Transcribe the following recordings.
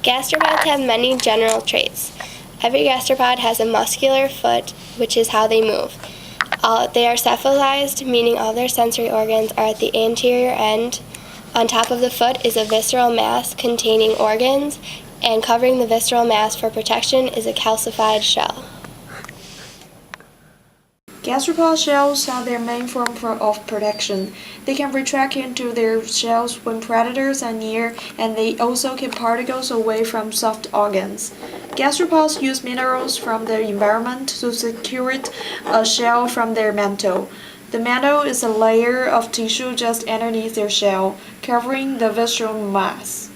Gastropods have many general traits. Every gastropod has a muscular foot, which is how they move. They are cephalized, meaning all their sensory organs are at the anterior end. On top of the foot is a visceral mass containing organs, and covering the visceral mass for protection is a calcified shell. Gastropod shells are their main form of protection. They can retract into their shells when predators are near, and they also keep particles away from soft organs. Gastropods use minerals from their environment to secure a shell from their mantle. The mantle is a layer of tissue just underneath their shell, covering the visceral mass.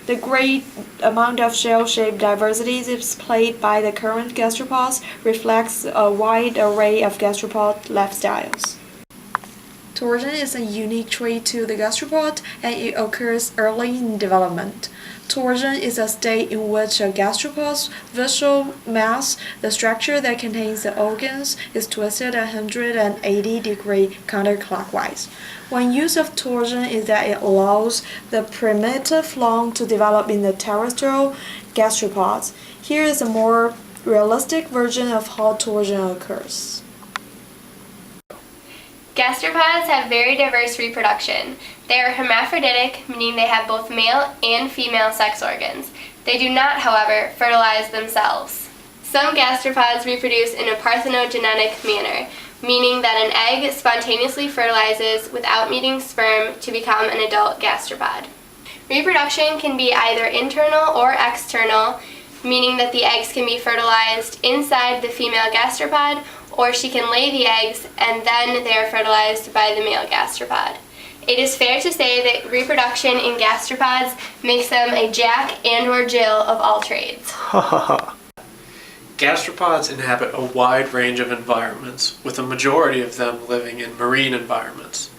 The great amount of shell-shaped diversity displayed by the current gastropods reflects a wide array of gastropod lifestyles. Torsion is a unique trait to the gastropod, and it occurs early in development. Torsion is a state in which a gastropod's visceral mass, the structure that contains the organs, is twisted 180 degrees counterclockwise. One use of torsion is that it allows the primitive lung to develop in the terrestrial gastropods. Here is a more realistic version of how torsion occurs. Gastropods have very diverse reproduction. They are hermaphroditic, meaning they have both male and female sex organs. They do not, however, fertilize themselves. Some gastropods reproduce in a parthenogenetic manner, meaning that an egg spontaneously fertilizes without meeting sperm to become an adult gastropod. Reproduction can be either internal or external, meaning that the eggs can be fertilized inside the female gastropod, or she can lay the eggs and then they are fertilized by the male gastropod. It is fair to say that reproduction in gastropods makes them a Jack and or Jill of all trades. Gastropods inhabit a wide range of environments, with a majority of them living in marine environments.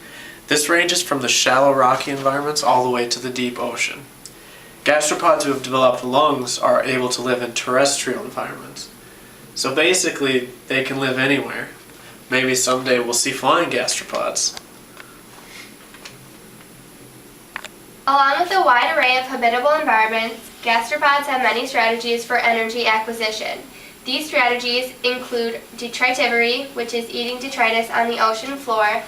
This ranges from the shallow rocky environments all the way to the deep ocean. Gastropods who have developed lungs are able to live in terrestrial environments. So basically, they can live anywhere. Maybe someday we'll see flying gastropods. Along with a wide array of habitable environments, gastropods have many strategies for energy acquisition. These strategies include detritivory, which is eating detritus on the ocean floor,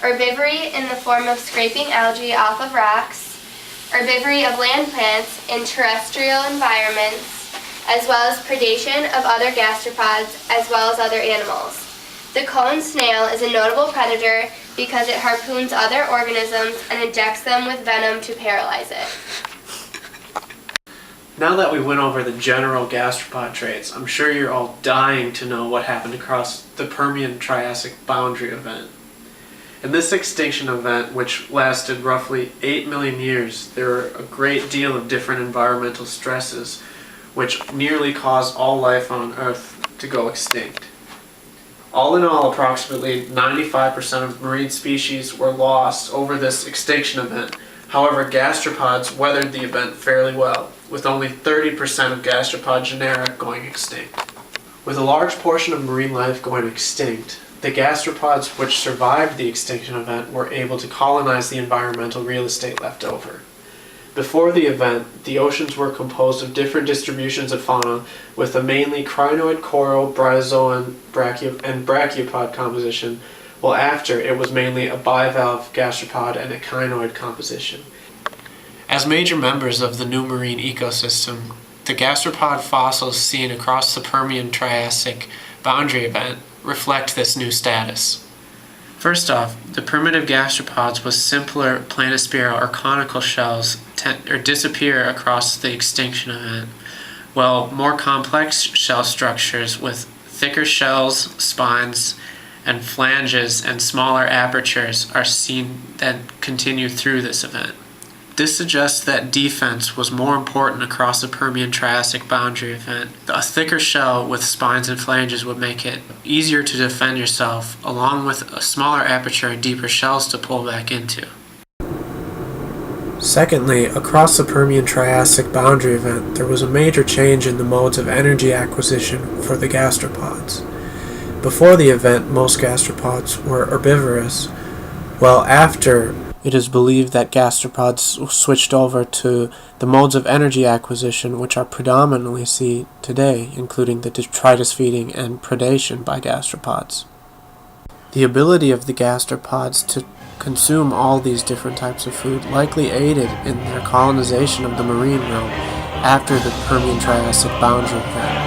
herbivory in the form of scraping algae off of rocks, herbivory of land plants in terrestrial environments, as well as predation of other gastropods as well as other animals. The cone snail is a notable predator because it harpoons other organisms and injects them with venom to paralyze it. Now that we went over the general gastropod traits, I'm sure you're all dying to know what happened across the Permian-Triassic boundary event. In this extinction event, which lasted roughly 8 million years, there were a great deal of different environmental stresses which nearly caused all life on Earth to go extinct. All in all, approximately 95% of marine species were lost over this extinction event. However, gastropods weathered the event fairly well, with only 30% of gastropod genera going extinct. With a large portion of marine life going extinct, the gastropods which survived the extinction event were able to colonize the environmental real estate left over. Before the event, the oceans were composed of different distributions of fauna with a mainly crinoid, coral, bryozoan, and brachiopod composition, while after it was mainly a bivalve gastropod and a chinoid composition. As major members of the new marine ecosystem, the gastropod fossils seen across the Permian-Triassic boundary event reflect this new status. First off, the primitive gastropods with simpler planispiral or conical shells disappear across the extinction event, while more complex shell structures with thicker shells, spines, and flanges and smaller apertures are seen that continue through this event. This suggests that defense was more important across the Permian-Triassic boundary event. A thicker shell with spines and flanges would make it easier to defend yourself, along with a smaller aperture and deeper shells to pull back into. Secondly, across the Permian-Triassic boundary event, there was a major change in the modes of energy acquisition for the gastropods. Before the event, most gastropods were herbivorous, while after It is believed that gastropods switched over to the modes of energy acquisition which are predominantly seen today, including the detritus feeding and predation by gastropods. The ability of the gastropods to consume all these different types of food likely aided in their colonization of the marine realm after the Permian-Triassic boundary event.